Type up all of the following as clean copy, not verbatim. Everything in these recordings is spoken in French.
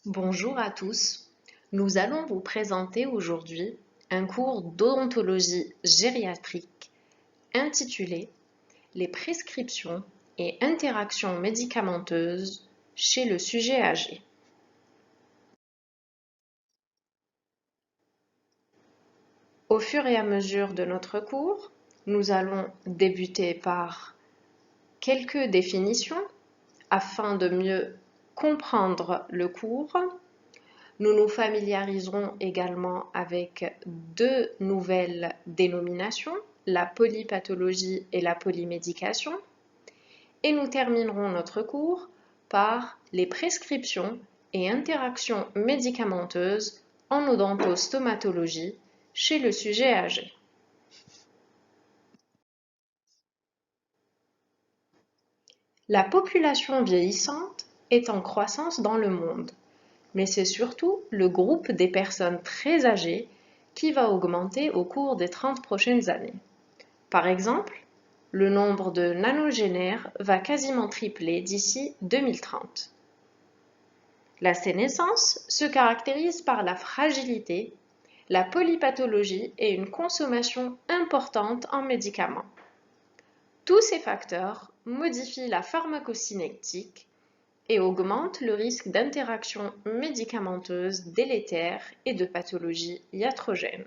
Bonjour à tous, nous allons vous présenter aujourd'hui un cours d'odontologie gériatrique intitulé Les prescriptions et interactions médicamenteuses chez le sujet âgé. Au fur et à mesure de notre cours, nous allons débuter par quelques définitions afin de mieux comprendre le cours. Nous nous familiariserons également avec deux nouvelles dénominations, la polypathologie et la polymédication. Et nous terminerons notre cours par les prescriptions et interactions médicamenteuses en odontostomatologie chez le sujet âgé. La population vieillissante est en croissance dans le monde, mais c'est surtout le groupe des personnes très âgées qui va augmenter au cours des 30 prochaines années. Par exemple, le nombre de nanogénaires va quasiment tripler d'ici 2030. La sénescence se caractérise par la fragilité, la polypathologie et une consommation importante en médicaments. Tous ces facteurs modifient la pharmacocinétique et augmente le risque d'interactions médicamenteuses délétères et de pathologies iatrogènes.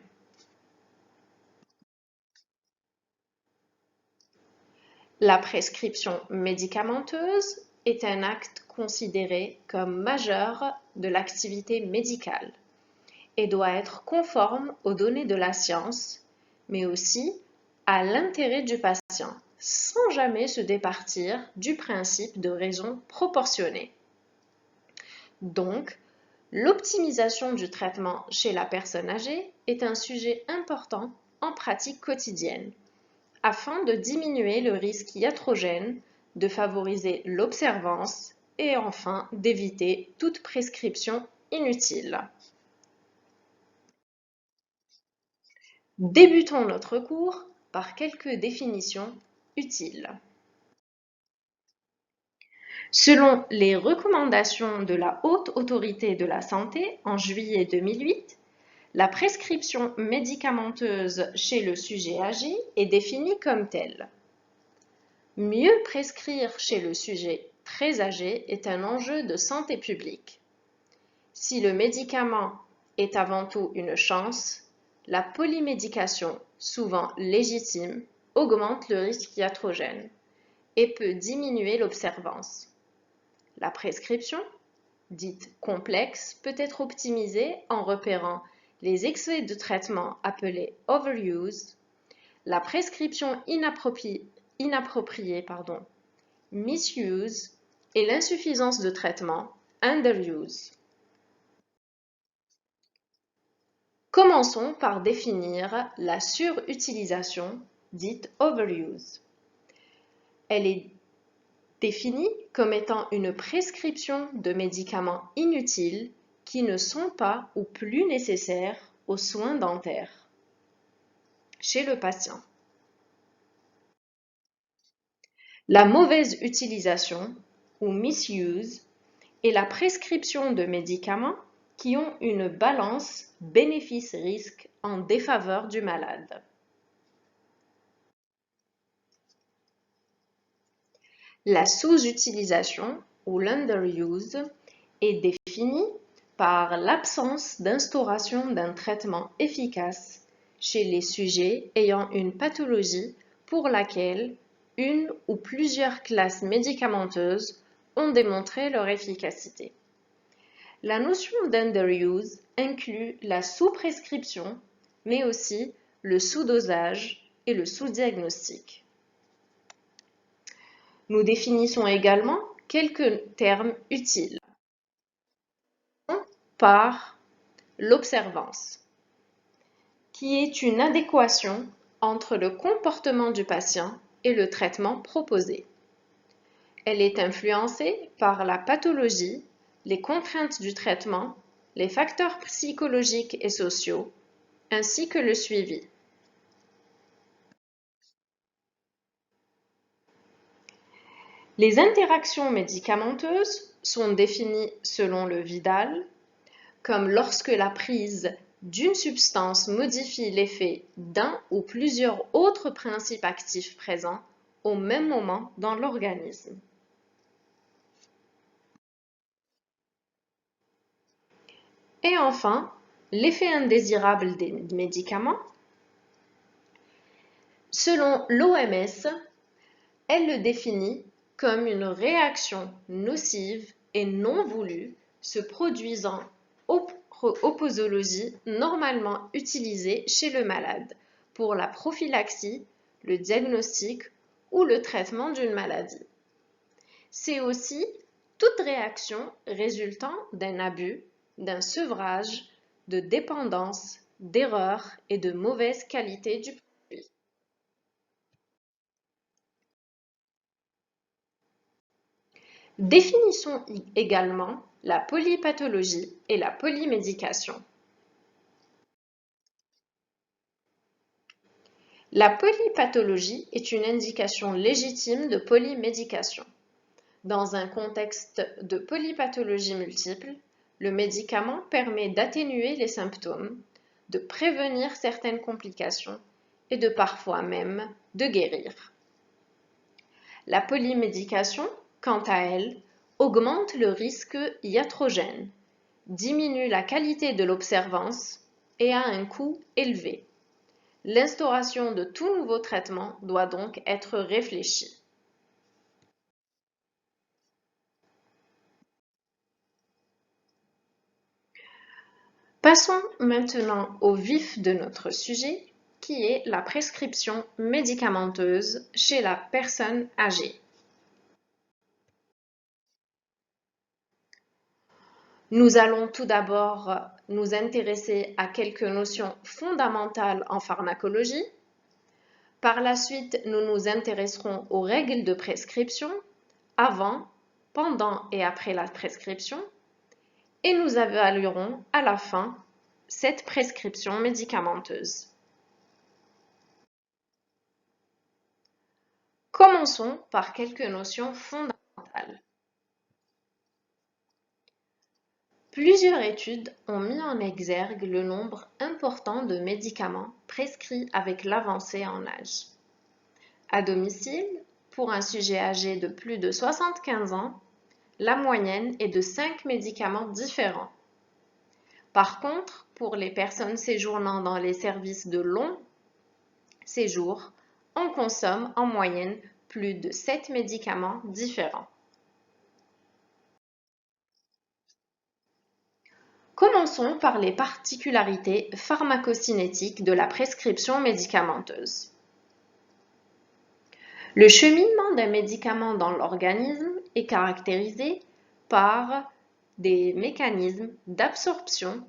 La prescription médicamenteuse est un acte considéré comme majeur de l'activité médicale et doit être conforme aux données de la science, mais aussi à l'intérêt du patient, sans jamais se départir du principe de raison proportionnée. Donc, l'optimisation du traitement chez la personne âgée est un sujet important en pratique quotidienne, afin de diminuer le risque iatrogène, de favoriser l'observance et enfin d'éviter toute prescription inutile. Débutons notre cours par quelques définitions utiles. Selon les recommandations de la Haute Autorité de la Santé en juillet 2008, la prescription médicamenteuse chez le sujet âgé est définie comme telle. Mieux prescrire chez le sujet très âgé est un enjeu de santé publique. Si le médicament est avant tout une chance, la polymédication, souvent légitime, augmente le risque iatrogène et peut diminuer l'observance. La prescription, dite complexe, peut être optimisée en repérant les excès de traitement appelés overuse, la prescription inappropriée, misuse et l'insuffisance de traitement, underuse. Commençons par définir la surutilisation, dite overuse. Elle est définie comme étant une prescription de médicaments inutiles qui ne sont pas ou plus nécessaires aux soins dentaires chez le patient. La mauvaise utilisation ou misuse est la prescription de médicaments qui ont une balance bénéfice-risque en défaveur du malade. La sous-utilisation ou l'underuse est définie par l'absence d'instauration d'un traitement efficace chez les sujets ayant une pathologie pour laquelle une ou plusieurs classes médicamenteuses ont démontré leur efficacité. La notion d'underuse inclut la sous-prescription, mais aussi le sous-dosage et le sous-diagnostic. Nous définissons également quelques termes utiles. Par l'observance, qui est une adéquation entre le comportement du patient et le traitement proposé. Elle est influencée par la pathologie, les contraintes du traitement, les facteurs psychologiques et sociaux, ainsi que le suivi. Les interactions médicamenteuses sont définies selon le Vidal comme lorsque la prise d'une substance modifie l'effet d'un ou plusieurs autres principes actifs présents au même moment dans l'organisme. Et enfin, l'effet indésirable des médicaments. Selon l'OMS, elle le définit comme une réaction nocive et non voulue se produisant aux posologies normalement utilisées chez le malade pour la prophylaxie, le diagnostic ou le traitement d'une maladie. C'est aussi toute réaction résultant d'un abus, d'un sevrage, de dépendance, d'erreur et de mauvaise qualité du produit. Définissons également la polypathologie et la polymédication. La polypathologie est une indication légitime de polymédication. Dans un contexte de polypathologie multiple, le médicament permet d'atténuer les symptômes, de prévenir certaines complications et de parfois même de guérir. La polymédication, quant à elle, augmente le risque iatrogène, diminue la qualité de l'observance et a un coût élevé. L'instauration de tout nouveau traitement doit donc être réfléchie. Passons maintenant au vif de notre sujet, qui est la prescription médicamenteuse chez la personne âgée. Nous allons tout d'abord nous intéresser à quelques notions fondamentales en pharmacologie. Par la suite, nous nous intéresserons aux règles de prescription avant, pendant et après la prescription et nous évaluerons à la fin cette prescription médicamenteuse. Commençons par quelques notions fondamentales. Plusieurs études ont mis en exergue le nombre important de médicaments prescrits avec l'avancée en âge. À domicile, pour un sujet âgé de plus de 75 ans, la moyenne est de 5 médicaments différents. Par contre, pour les personnes séjournant dans les services de long séjour, on consomme en moyenne plus de 7 médicaments différents. Commençons par les particularités pharmacocinétiques de la prescription médicamenteuse. Le cheminement d'un médicament dans l'organisme est caractérisé par des mécanismes d'absorption,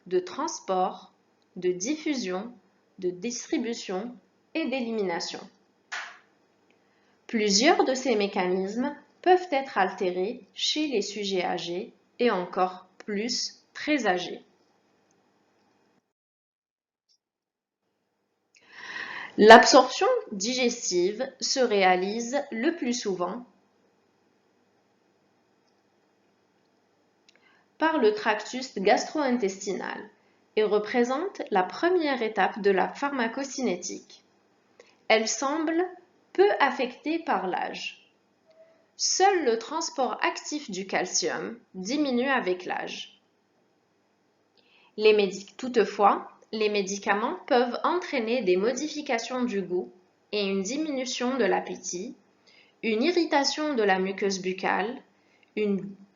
de transport, de diffusion, de distribution et d'élimination. Plusieurs de ces mécanismes peuvent être altérés chez les sujets âgés et encore plus très âgés. L'absorption digestive se réalise le plus souvent par le tractus gastro-intestinal et représente la première étape de la pharmacocinétique. Elle semble peu affectée par l'âge. Seul le transport actif du calcium diminue avec l'âge. Toutefois, les médicaments peuvent entraîner des modifications du goût et une diminution de l'appétit, une irritation de la muqueuse buccale et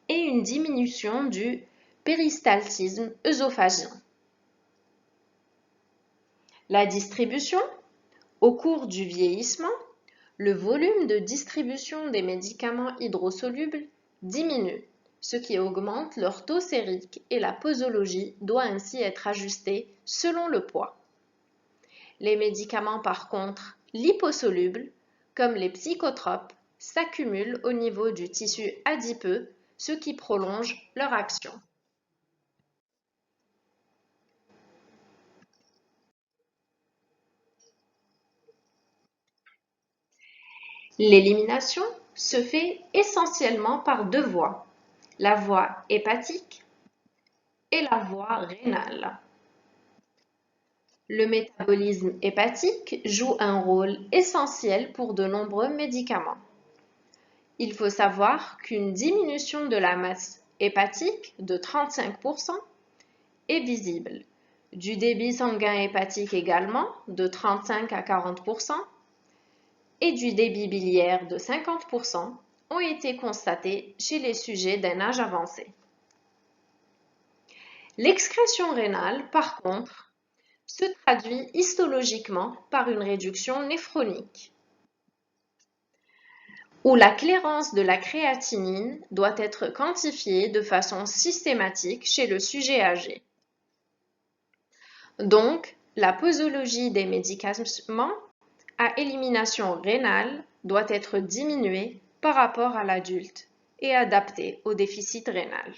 une diminution du péristaltisme œsophagien. La distribution. Au cours du vieillissement, le volume de distribution des médicaments hydrosolubles diminue, ce qui augmente leur taux sérique et la posologie doit ainsi être ajustée selon le poids. Les médicaments par contre liposolubles, comme les psychotropes, s'accumulent au niveau du tissu adipeux, ce qui prolonge leur action. L'élimination se fait essentiellement par deux voies, la voie hépatique et la voie rénale. Le métabolisme hépatique joue un rôle essentiel pour de nombreux médicaments. Il faut savoir qu'une diminution de la masse hépatique de 35% est visible, du débit sanguin hépatique également de 35 à 40% et du débit biliaire de 50% ont été constatés chez les sujets d'un âge avancé. L'excrétion rénale, par contre, se traduit histologiquement par une réduction néphronique, où la clairance de la créatinine doit être quantifiée de façon systématique chez le sujet âgé. Donc, la posologie des médicaments à élimination rénale doit être diminuée par rapport à l'adulte et adaptée au déficit rénal.